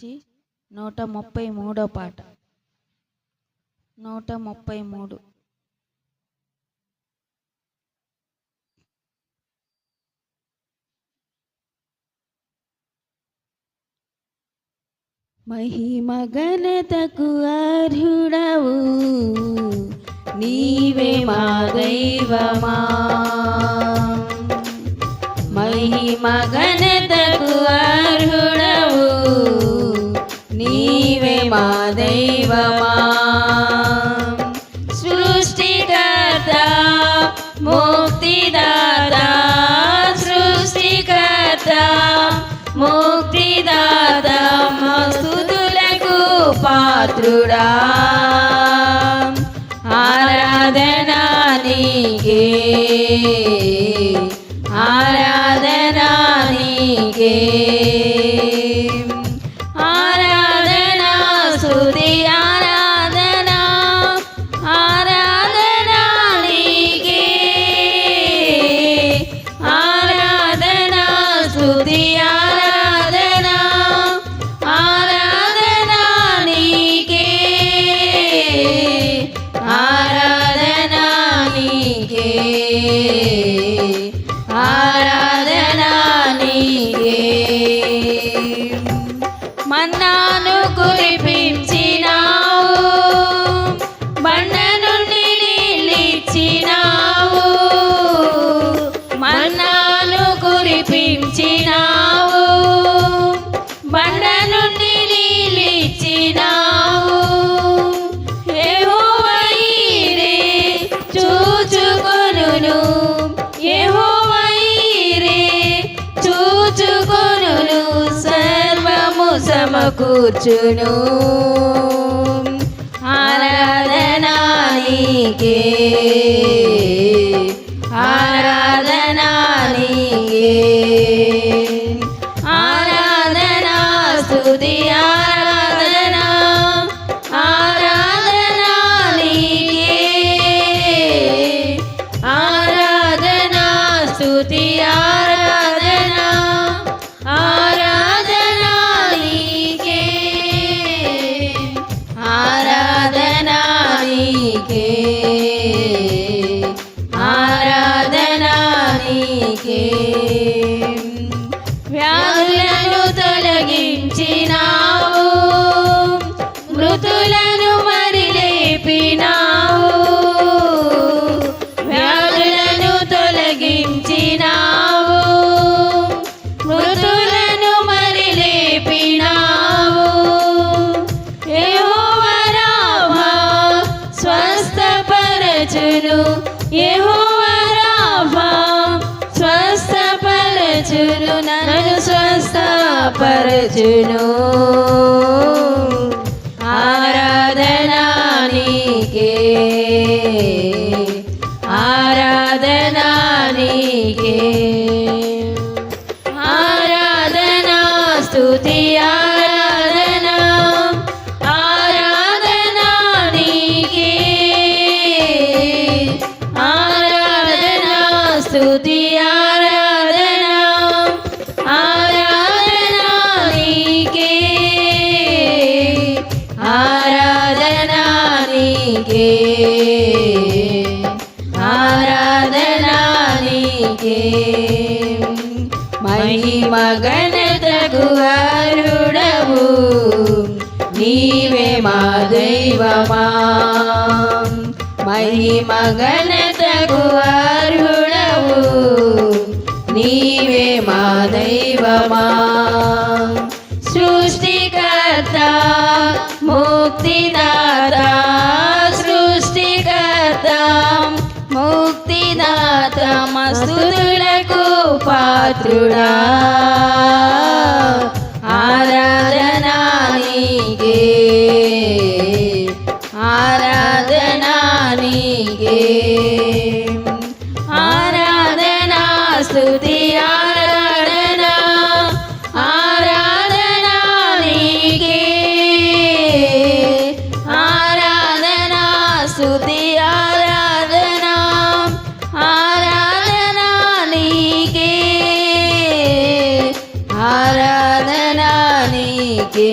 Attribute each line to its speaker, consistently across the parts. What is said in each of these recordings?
Speaker 1: నుంచి 133వ పాట. 133. మహిమ ఘనతకు అర్హుడవు నీవే మా దైవమా. మహిమ ఘనతకు అర్హుడవు నీవే మా దైవమా. సృష్టికర్త ముక్తిదాత, సృష్టికర్త ముక్తిదాత, స్తుతులకు పాత్రుడా. ఆరాధన నీకే, ఆరాధన నీకే, ఆరాధన స్తుతి ఆరాధన, ఆరాధన నీకే, ఆరాధన స్తుతి ఆరాధన, ఆరాధన నీకే, ఆరాధన నీకే, ఆరాధన నీకే. మన్నాను కురిపించినావు, బండ నుండి నీళ్ళిచ్చినావు. మన్నాను కురిపించినావు, బండ నుండి నీళ్ళిచ్చినావు. యెహోవా ఈరే చూచుకొనును, యెహోవా ఈరే చూచుకొనును, సర్వము సమకూర్చును. ఆరాధన నీకే, ఆరాధన నీకే, ఆరాధన స్తుతి ఆరాధన, ఆరాధన నీకే, ఆరాధన స్తుతి ఆరాధన, ఆరాధన నీకే, ఆరాధన నీకే, ఆరాధన నీకే. వ్యాధులను తొలగించినావు, మృతులను మరి లేపినావు. వ్యాధులను తొలగించినావు, మృతులను మరి లేపినావు. యెహోవా రాఫా స్వస్థపరచును, యెహోవా రాఫా స్వస్థపరచును, నన్ను స్వస్థపరచును. ఆరాధన నీకే, ఆరాధన నీకే, ఆరాధన స్తుతి ఆరాధన, ఆరాధన నీకే, ఆరాధన స్తుతి ఆరాధన, ఆరాధన నీకే, ఆరాధన నీకే, ఆరాధన నీకే. మహిమ ఘనతకు అర్హుడవు నీవే మా దైవమా. మహిమ ఘనతకు అర్హుడవు నీవే మా దైవమా. సృష్టికర్త ముక్తిదాత, సృష్టికర్త ముక్తిదాత, స్తుతులకు పాత్రుడా. ఆరాధన నీకే, ఆరాధన నీకే, ఆరాధన స్తుతి ఆరాధన, ఆరాధన నీకే, ఆరాధన స్తుతి ఆరాధన, ఆరాధన నీకే, ఆరాధన నీకే.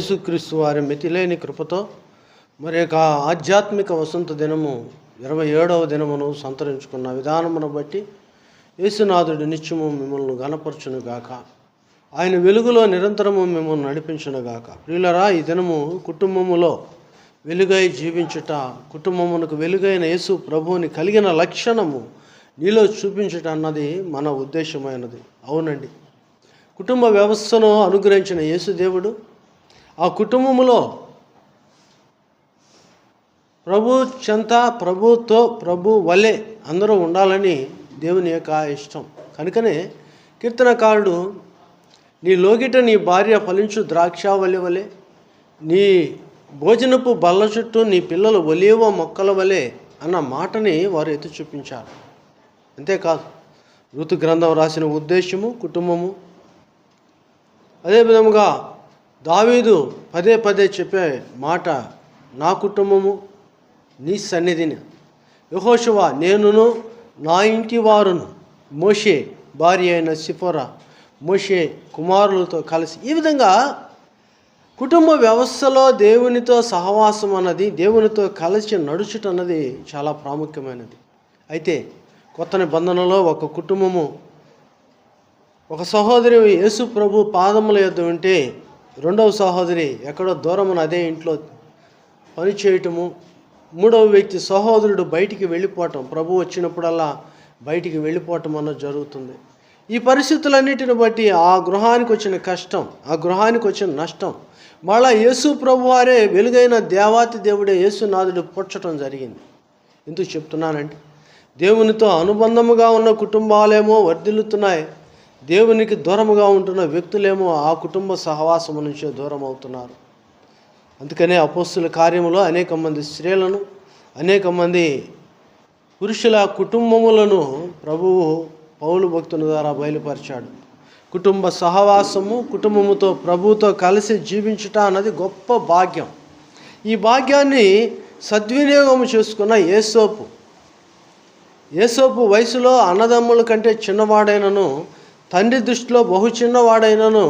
Speaker 2: యేసుక్రీస్తు వారి మితిలేని కృపతో మరి యొక్క ఆధ్యాత్మిక వసంత దినము 27వ దినమును సంతరించుకున్న విధానమును బట్టి యేసునాథుడు నిత్యము మిమ్మల్ని గణపరచునుగాక. ఆయన వెలుగులో నిరంతరము మిమ్మల్ని నడిపించునుగాక. ప్రియులరా, ఈ దినము కుటుంబములో వెలుగై జీవించుట, కుటుంబమునకు వెలుగైన యేసు ప్రభువుని కలిగిన లక్షణము నీలో చూపించుట అన్నది మన ఉద్దేశమైనది. అవునండి, కుటుంబ వ్యవస్థను అనుగ్రహించిన యేసుదేవుడు ఆ కుటుంబములో ప్రభు చెంత, ప్రభుతో ప్రభు వలె అందరూ ఉండాలని దేవుని యొక్క ఇష్టం. కనుకనే కీర్తనకారుడు, నీ లోగిట నీ భార్య ఫలించు ద్రాక్షావళి వలె, నీ భోజనపు బల్ల చుట్టూ నీ పిల్లలు ఒలీవ మొక్కల వలె అన్న మాటని వారు ఎత్తి చూపించారు. అంతేకాదు, ఋతు గ్రంథం రాసిన ఉద్దేశము కుటుంబము. అదే విధముగా దావీదు పదే పదే చెప్పే మాట, నా కుటుంబము నీ సన్నిధిని. యెహోషువ, నేనును నా ఇంటి వారును, మోషే భార్య అయిన సిఫోరా, మోషే కుమారులతో కలిసి. ఈ విధంగా కుటుంబ వ్యవస్థలో దేవునితో సహవాసం అన్నది, దేవునితో కలిసి నడుచుట అన్నది చాలా ప్రాముఖ్యమైనది. అయితే కొత్త నిబంధనలో ఒక కుటుంబము, ఒక సహోదరి యేసు ప్రభు పాదముల యొద్ద ఉంటే రెండవ సహోదరి ఎక్కడో దూరమున అదే ఇంట్లో పని చేయటము, మూడవ వ్యక్తి సహోదరుడు బయటికి వెళ్ళిపోవటం, ప్రభు వచ్చినప్పుడల్లా బయటికి వెళ్ళిపోవటం అన్నది జరుగుతుంది. ఈ పరిస్థితులన్నిటిని బట్టి ఆ గృహానికి వచ్చిన కష్టం, ఆ గృహానికి వచ్చిన నష్టం, మళ్ళా యేసు ప్రభు వారే వెలుగైన దేవాతి దేవుడే యేసునాథుడు పుట్టడం జరిగింది. ఎందుకు చెప్తున్నానంటే, దేవునితో అనుబంధముగా ఉన్న కుటుంబాలేమో వర్ధిల్లుతున్నాయి, దేవునికి దూరముగా ఉంటున్న వ్యక్తులేమో ఆ కుటుంబ సహవాసము నుంచే దూరం అవుతున్నారు. అందుకనే అపోస్తుల కార్యములో అనేక మంది స్త్రీలను, అనేక మంది పురుషుల కుటుంబములను ప్రభువు పౌలు భక్తుని ద్వారా బయలుపరిచాడు. కుటుంబ సహవాసము, కుటుంబముతో ప్రభువుతో కలిసి జీవించుట అన్నది గొప్ప భాగ్యం. ఈ భాగ్యాన్ని సద్వినియోగం చేసుకున్న యేసోపు వయసులో అన్నదమ్ముల కంటే చిన్నవాడైనను, తండ్రి దృష్టిలో బహు చిన్నవాడైనను,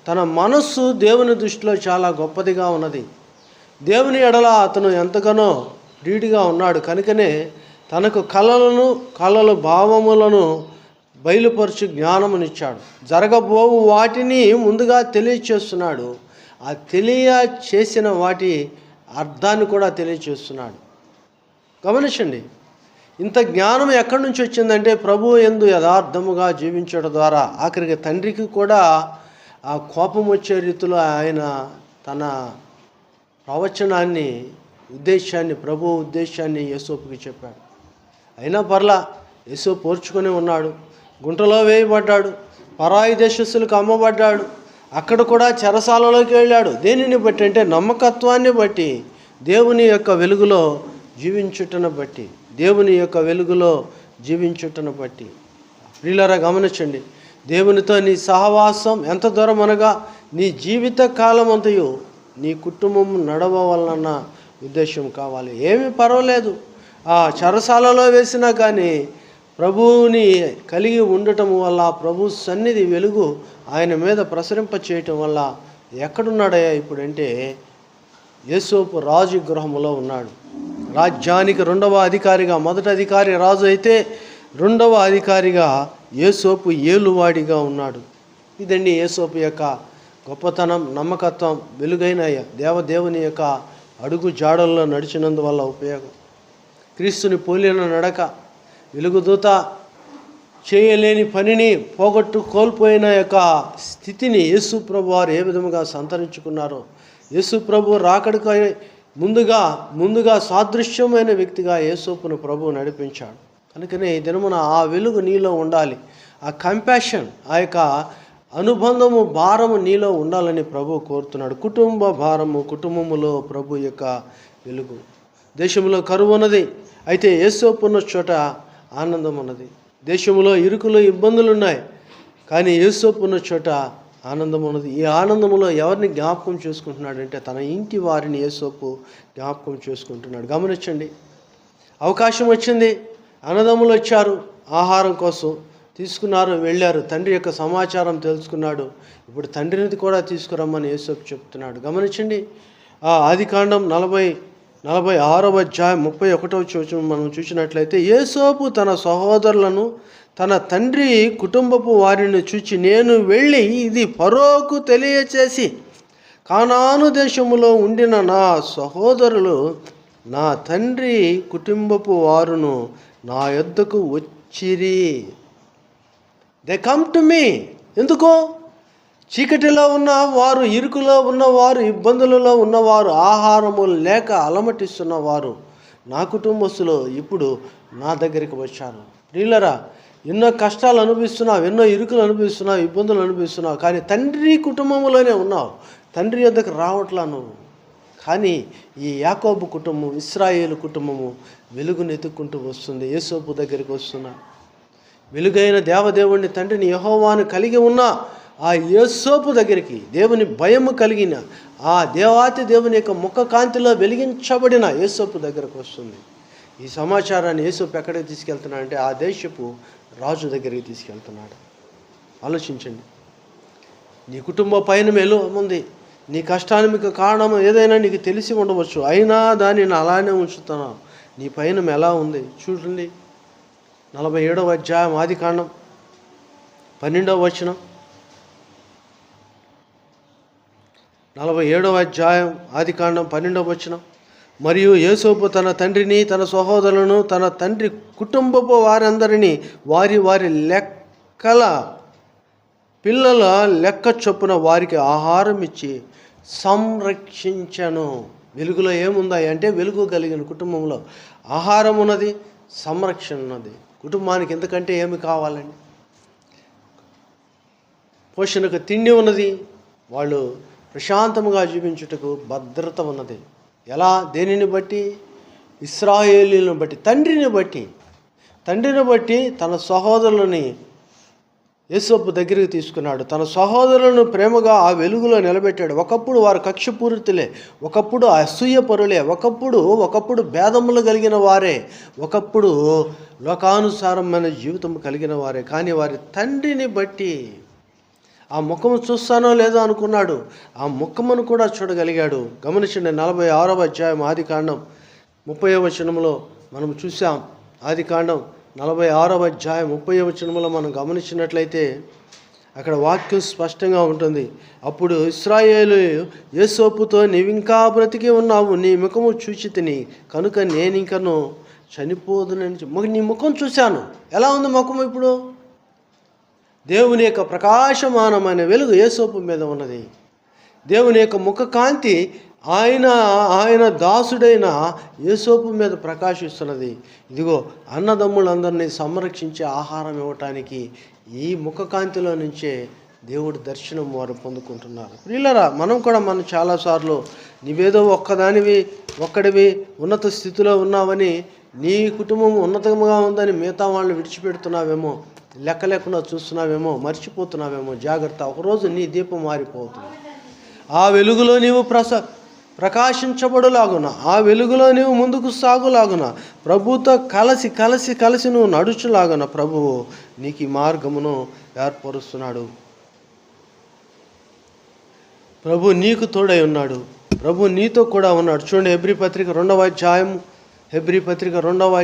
Speaker 2: తన మనస్సు దేవుని దృష్టిలో చాలా గొప్పదిగా ఉన్నది. దేవుని ఎడల అతను ఎంతగానో ప్రీతిగా ఉన్నాడు. కనుకనే తనకు కళల భావములను బయలుపరచు జ్ఞానమునిచ్చాడు. జరగబోవు వాటిని ముందుగా తెలియచేస్తున్నాడు. ఆ తెలియచేసిన వాటి అర్థాన్ని కూడా తెలియచేస్తున్నాడు. గమనించండి, ఇంత జ్ఞానం ఎక్కడి నుంచి వచ్చిందంటే ప్రభు యందు యథార్థముగా జీవించడం ద్వారా. ఆఖరికి తండ్రికి కూడా ఆ కోపం వచ్చే రీతిలో ఆయన తన ప్రవచనాన్ని, ఉద్దేశాన్ని, ప్రభు ఉద్దేశాన్ని యేసోపుకి చెప్పాడు. అయినా పర్లా, యేసోపు పోర్చుకొని ఉన్నాడు. గుంటలో వేయబడ్డాడు, పరాయి దేశస్తులకు అమ్మబడ్డాడు, అక్కడ కూడా చెరసాలలోకి వెళ్ళాడు. దేనిని బట్టి అంటే నమ్మకత్వాన్ని బట్టి, దేవుని యొక్క వెలుగులో జీవించుటను బట్టి, దేవుని యొక్క వెలుగులో జీవించుటను బట్టి. ప్రియులారా, గమనించండి, దేవునితో నీ సహవాసం ఎంత దూరం అనగా నీ జీవిత కాలం అంతయు నీ కుటుంబం నడవవలన ఉద్దేశం కావాలి. ఏమీ పర్వాలేదు, ఆ చెరసాలలో వేసినా కానీ ప్రభువుని కలిగి ఉండటం వల్ల, ప్రభు సన్నిధి వెలుగు ఆయన మీద ప్రసరింప చేయటం వల్ల ఎక్కడున్నాడయ్యా ఇప్పుడంటే యేసోపు రాజు గృహములో ఉన్నాడు. రాజ్యానికి రెండవ అధికారిగా, మొదటి అధికారి రాజు అయితే రెండవ అధికారిగా యేసోపు ఏలువాడిగా ఉన్నాడు. ఇదండి యేసోపు యొక్క గొప్పతనం, నమ్మకత్వం, వెలుగైన దేవుని యొక్క అడుగు జాడల్లో నడిచినందువల్ల ఉపయోగం. క్రీస్తుని పోలిన నడక, వెలుగుదూత చేయలేని పనిని కోల్పోయిన యొక్క స్థితిని యేసు ప్రభు వారు ఏ విధముగా సంతరించుకున్నారో, యేసు ప్రభు రాకడకు ముందుగా సాదృశ్యమైన వ్యక్తిగా యేసోపును ప్రభు నడిపించాడు. కనుకనే ఈ దినమున ఆ వెలుగు నీలో ఉండాలి. ఆ కంపాషన్, ఆ యొక్క అనుబంధము, భారము నీలో ఉండాలని ప్రభు కోరుతున్నాడు. కుటుంబ భారము, కుటుంబములో ప్రభు యొక్క వెలుగు. దేశంలో కరువు ఉన్నది, అయితే యేసోపు ఉన్న చోట ఆనందం ఉన్నది. దేశంలో ఇరుకులు, ఇబ్బందులు ఉన్నాయి, కానీ యేసోపు ఉన్న చోట ఆనందం ఉన్నది. ఈ ఆనందంలో ఎవరిని జ్ఞాపకం చేసుకుంటున్నాడంటే తన ఇంటి వారిని యేసోపు జ్ఞాపకం చేసుకుంటున్నాడు. గమనించండి, అవకాశం వచ్చింది, అన్నదమ్ములు వచ్చారు ఆహారం కోసం, తీసుకున్నారు, వెళ్ళారు. తండ్రి యొక్క సమాచారం తెలుసుకున్నాడు. ఇప్పుడు తండ్రిని కూడా తీసుకురమ్మని యేసోపు చెప్తున్నాడు. గమనించండి, ఆదికాండం 46వ అధ్యాయం 31వ వచనం మనం చూసినట్లయితే, యేసోపు తన సహోదరులను తన తండ్రి కుటుంబపు వారిని చూచి, నేను వెళ్ళి ఇది ఫరోకు తెలియచేసి కానాను దేశములో ఉండిన నా సహోదరులు నా తండ్రి కుటుంబపు వారును నా యొద్దకు వచ్చిరి. They come to me. ఎందుకో? చీకటిలో ఉన్నవారు, ఇరుకులో ఉన్నవారు, ఇబ్బందులలో ఉన్నవారు, ఆహారము లేక అలమటిస్తున్నవారు నా కుటుంబస్తులు ఇప్పుడు నా దగ్గరికి వచ్చారు. ప్రియులరా, ఎన్నో కష్టాలు అనుభవిస్తున్నావు, ఎన్నో ఇరుకులు అనుభవిస్తున్నావు, ఇబ్బందులు అనుభవిస్తున్నావు, కానీ తండ్రి కుటుంబంలోనే ఉన్నావు. తండ్రి యొద్దకు రావట్లా నువ్వు. కానీ ఈ యాకోబు కుటుంబం, ఇశ్రాయేలు కుటుంబము వెలుగును ఎత్తుక్కుంటూ వస్తుంది. యేసోపు దగ్గరికి వస్తున్నా. వెలుగైన దేవదేవుడిని, తండ్రిని యెహోవాను కలిగి ఉన్న ఆ యేసోపు దగ్గరికి, దేవుని భయము కలిగిన ఆ దేవాతి దేవుని యొక్క ముఖ కాంతిలో వెలిగించబడిన యేసోపు దగ్గరకు వస్తుంది. ఈ సమాచారాన్ని యేసోపు ఎక్కడికి తీసుకెళ్తున్నాడంటే ఆ దేశపు రాజు దగ్గరికి తీసుకెళ్తున్నాడు. ఆలోచించండి. నీ కుటుంబ పైన మేలు ఉంది. నీ కష్టానికి కారణం ఏదైనా నీకు తెలిసి ఉండవచ్చు, అయినా దానిని అలానే ఉంచుతున్నావు. నీ పైన ఎలా ఉంది చూడండి. 47వ అధ్యాయం ఆదికాండం 12వ వచనం. 47వ అధ్యాయం ఆదికాండం 12వ వచనం. మరియు యేసోపు తన తండ్రిని, తన సహోదరులను, తన తండ్రి కుటుంబపు వారందరినీ వారి వారి లెక్కల పిల్లల లెక్క చొప్పున వారికి ఆహారం ఇచ్చి సంరక్షించను. వెలుగులో ఏముందా అంటే, వెలుగు కలిగిన కుటుంబంలో ఆహారం ఉన్నది, సంరక్షణ ఉన్నది. కుటుంబానికి ఎందుకంటే ఏమి కావాలండి? పోషణకు తిండి ఉన్నది, వాళ్ళు ప్రశాంతముగా జీవించుటకు భద్రత ఉన్నది. ఎలా? దేనిని బట్టి? ఇశ్రాయేలీలను బట్టి, తండ్రిని బట్టి తన సహోదరులని యేసోపు దగ్గరికి తీసుకున్నాడు. తన సహోదరులను ప్రేమగా ఆ వెలుగులో నిలబెట్టాడు. ఒకప్పుడు వారు కక్షపూరితులే, ఒకప్పుడు అసూయపరులే, ఒకప్పుడు భేదములు కలిగిన వారే, ఒకప్పుడు లోకానుసారమైన జీవితం కలిగిన వారే. కానీ వారి తండ్రిని బట్టి ఆ ముఖము చూస్తానో లేదో అనుకున్నాడు, ఆ ముఖమును కూడా చూడగలిగాడు. గమనించండి, 46వ అధ్యాయం ఆదికాండం 30వ వచనంలో మనం చూసాం. ఆదికాండం 46వ అధ్యాయం 30వ వచనంలో మనం గమనించినట్లయితే అక్కడ వాక్యం స్పష్టంగా ఉంటుంది. అప్పుడు ఇశ్రాయేలు యేసోపుతో, నీవింకా బ్రతికి ఉన్నావు, నీ ముఖము చూచి తిని కనుక నేనింకను చనిపోదునని. నీ ముఖం చూశాను. ఎలా ఉంది ముఖం ఇప్పుడు? దేవుని యొక్క ప్రకాశమానమైన వెలుగు యేసోపు మీద ఉన్నది. దేవుని యొక్క ముఖ కాంతి ఆయన దాసుడైన యేసోపు మీద ప్రకాశిస్తున్నది. ఇదిగో అన్నదమ్ములందరినీ సంరక్షించే ఆహారం ఇవ్వటానికి ఈ ముఖ కాంతిలో నుంచే దేవుడి దర్శనం వారు పొందుకుంటున్నారు. ప్రియులరా, మనం చాలాసార్లు నీవేదో ఒక్కడివి ఉన్నత స్థితిలో ఉన్నావని, నీ కుటుంబం ఉన్నతంగా ఉందని మిగతా వాళ్ళని విడిచిపెడుతున్నావేమో, లెక్క లేకుండా చూస్తున్నావేమో, మర్చిపోతున్నావేమో. జాగ్రత్త, ఒకరోజు నీ దీపం మారిపోతుంది. ఆ వెలుగులో నీవు ప్రకాశించబడులాగున, ఆ వెలుగులో నీవు ముందుకు సాగులాగున, ప్రభుతో కలిసి నువ్వు నడుచులాగున ప్రభువు నీకు ఈ మార్గమును ఏర్పరుస్తున్నాడు. ప్రభు నీకు తోడై ఉన్నాడు. ప్రభు నీతో కూడా ఉన్నాడు. చూడండి, హెబ్రీ పత్రిక 2వ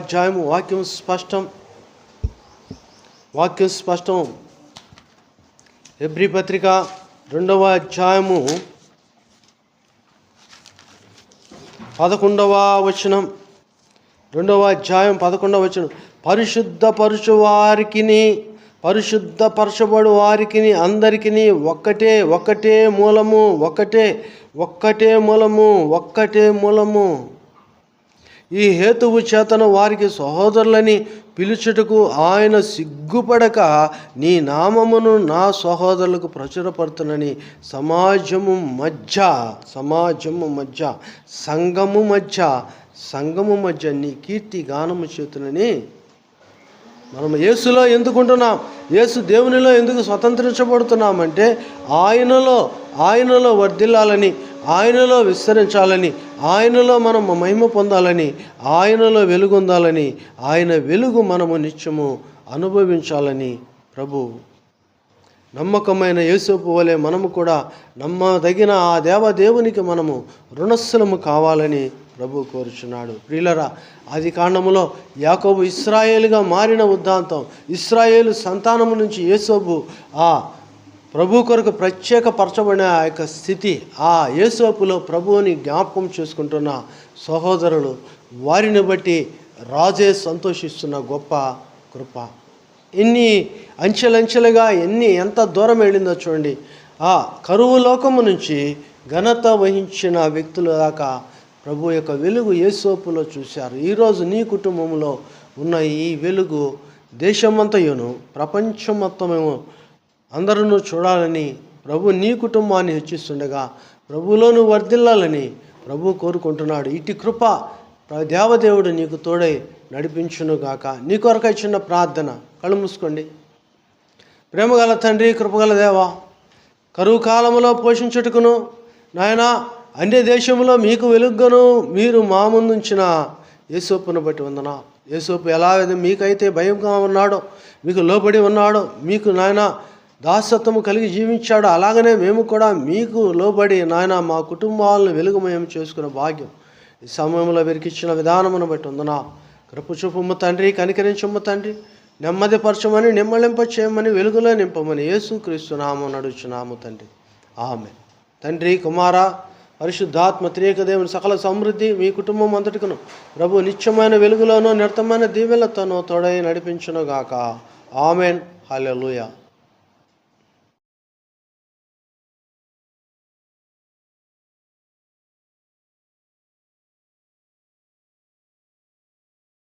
Speaker 2: అధ్యాయము వాక్యం స్పష్టం. హెబ్రీ పత్రిక 2వ అధ్యాయము 11వ వచనం. 2వ అధ్యాయం 11వ వచనం. పరిశుద్ధపరచబడు వారికి అందరికీ ఒక్కటే మూలము. ఈ హేతువు చేతను వారికి సహోదరులని పిలుచుటకు ఆయన సిగ్గుపడక ఈ నామమును నా సహోదరులకు ప్రచురపడుతున్నని సంఘము మధ్య నీ కీర్తి గానము చేతునని. మనం యేసులో ఎందుకుంటున్నాం? యేసు దేవునిలో ఎందుకు స్వతంత్రించబడుతున్నామంటే ఆయనలో వర్ధిల్లాలని, ఆయనలో విస్తరించాలని, ఆయనలో మనం మహిమ పొందాలని, ఆయనలో వెలుగొందాలని, ఆయన వెలుగు మనము నిత్యము అనుభవించాలని ప్రభు నమ్మకమైన యేసోపు వలె మనము కూడా నమ్మదగిన ఆ దేవదేవునికి మనము రుణస్థలము కావాలని ప్రభు కోరుచున్నాడు. ప్రియులరా, ఆది కాండములో యాకోబు ఇశ్రాయేలుగా మారిన ఉద్దాంతం, ఇశ్రాయేలు సంతానము నుంచి యేసోపు ఆ ప్రభు కొరకు ప్రత్యేకపరచబడిన ఆ యొక్క స్థితి, ఆ యేసోపులో ప్రభువుని జ్ఞాపకం చేసుకుంటున్న సహోదరులు, వారిని బట్టి రాజే సంతోషిస్తున్న గొప్ప కృప. ఎన్ని అంచెలంచెలుగా ఎంత దూరం వెళ్ళిందో చూడండి. ఆ కరువు లోకము నుంచి ఘనత వహించిన వ్యక్తుల దాకా ప్రభు యొక్క వెలుగు యేసోపులో చూశారు. ఈరోజు నీ కుటుంబంలో ఉన్న ఈ వెలుగు దేశమంతయును ప్రపంచం మొత్తమేమో అందరూ చూడాలని ప్రభు నీ కుటుంబాన్ని హెచ్చిస్తుండగా ప్రభువులోను వర్ధిల్లాలని ప్రభు కోరుకుంటున్నాడు. ఇటు కృప దేవదేవుడు నీకు తోడై నడిపించునుగాక. నీ కొరకై చిన్న ప్రార్థన. కళ్ళు మూసుకోండి. ప్రేమగల తండ్రి, కృపగల దేవా, కరువు కాలంలో పోషించుటకును నాయనా అన్య దేశంలో మీకు వెలుగును మీరు మా ముందుంచిన యేసోపును బట్టి వందనా. యేసోపు ఎలా మీకైతే భయంగా ఉన్నాడో, మీకు లోబడి ఉన్నాడో, మీకు నాయన దాసత్వము కలిగి జీవించాడో, అలాగనే మేము కూడా మీకు లోబడి నాయన మా కుటుంబాలను వెలుగుమయం చేసుకునే భాగ్యం ఈ సమయంలో వీరికి ఇచ్చిన విధానమును బట్టి వందనా. కృప చూపుము తండ్రి, కనికరించము తండ్రి, నెమ్మదిపరచమని నిమ్మళింప చేయమని వెలుగులో నింపమని యేసుక్రీస్తు నామమున నడుచున్నాము తండ్రి. ఆమేన్. తండ్రి, కుమార, పరిశుద్ధాత్మ త్రియేక దేవుని సకల సమృద్ధి మీ కుటుంబం అంతటికును ప్రభు నిత్యమైన వెలుగులోనూ నిర్తమైన దీవెనలతోనూ తోడై నడిపించునుగాక. ఆమేన్. హల్లెలూయా.